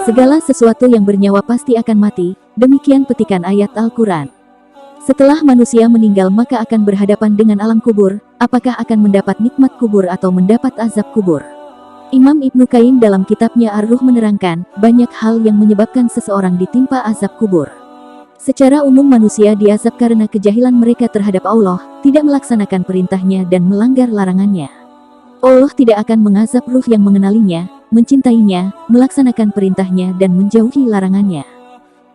Segala sesuatu yang bernyawa pasti akan mati, demikian petikan ayat Al-Quran. Setelah manusia meninggal maka akan berhadapan dengan alam kubur, apakah akan mendapat nikmat kubur atau mendapat azab kubur. Imam Ibnu Qayyim dalam kitabnya Ar-Ruh menerangkan, banyak hal yang menyebabkan seseorang ditimpa azab kubur. Secara umum manusia diazab karena kejahilan mereka terhadap Allah, tidak melaksanakan perintahnya dan melanggar larangannya. Allah tidak akan mengazab ruh yang mengenalinya, mencintainya, melaksanakan perintahnya dan menjauhi larangannya.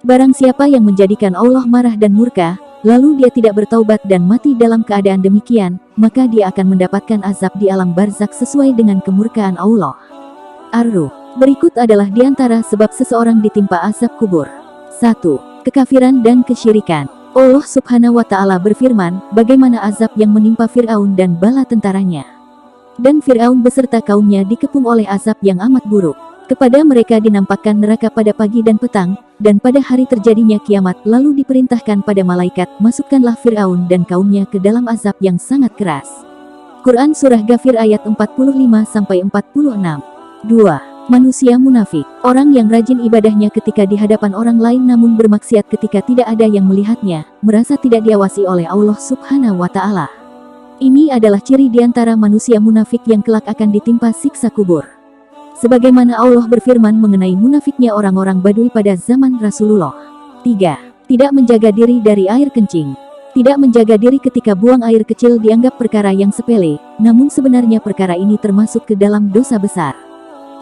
Barang siapa yang menjadikan Allah marah dan murka, lalu dia tidak bertaubat dan mati dalam keadaan demikian, maka dia akan mendapatkan azab di alam barzakh sesuai dengan kemurkaan Allah. Ar-Ruh. Berikut adalah diantara sebab seseorang ditimpa azab kubur. 1. Kekafiran dan kesyirikan. Allah Subhanahu wa Ta'ala berfirman, bagaimana azab yang menimpa Fir'aun dan bala tentaranya. Dan Fir'aun beserta kaumnya dikepung oleh azab yang amat buruk. Kepada mereka dinampakkan neraka pada pagi dan petang, dan pada hari terjadinya kiamat lalu diperintahkan pada malaikat, masukkanlah Fir'aun dan kaumnya ke dalam azab yang sangat keras. Quran Surah Ghafir ayat 45-46. 2. Manusia munafik. Orang yang rajin ibadahnya ketika di hadapan orang lain namun bermaksiat ketika tidak ada yang melihatnya, merasa tidak diawasi oleh Allah Subhanahu wa Ta'ala. Ini adalah ciri diantara manusia munafik yang kelak akan ditimpa siksa kubur. Sebagaimana Allah berfirman mengenai munafiknya orang-orang Badui pada zaman Rasulullah. 3. Tidak menjaga diri dari air kencing. Tidak menjaga diri ketika buang air kecil dianggap perkara yang sepele, namun sebenarnya perkara ini termasuk ke dalam dosa besar.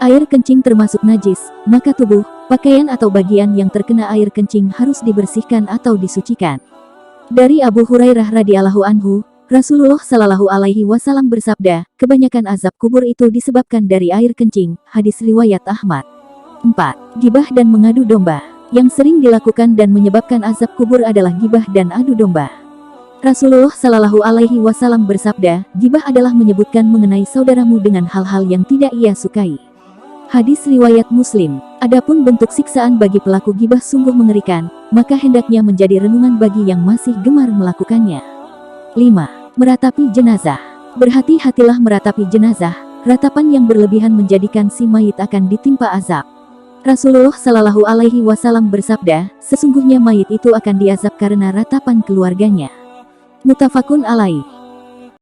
Air kencing termasuk najis, maka tubuh, pakaian atau bagian yang terkena air kencing harus dibersihkan atau disucikan. Dari Abu Hurairah radhiyallahu anhu, Rasulullah Shallallahu Alaihi Wasallam bersabda, kebanyakan azab kubur itu disebabkan dari air kencing. Hadis riwayat Ahmad. 4. Gibah dan mengadu domba. Yang sering dilakukan dan menyebabkan azab kubur adalah gibah dan adu domba. Rasulullah Shallallahu Alaihi Wasallam bersabda, gibah adalah menyebutkan mengenai saudaramu dengan hal-hal yang tidak ia sukai. Hadis riwayat Muslim. Adapun bentuk siksaan bagi pelaku gibah sungguh mengerikan, maka hendaknya menjadi renungan bagi yang masih gemar melakukannya. 5. Meratapi jenazah. Berhati-hatilah meratapi jenazah, ratapan yang berlebihan menjadikan si mayit akan ditimpa azab. Rasulullah Shallallahu Alaihi Wasallam bersabda, sesungguhnya mayit itu akan diazab karena ratapan keluarganya. Muttafaqun alaih.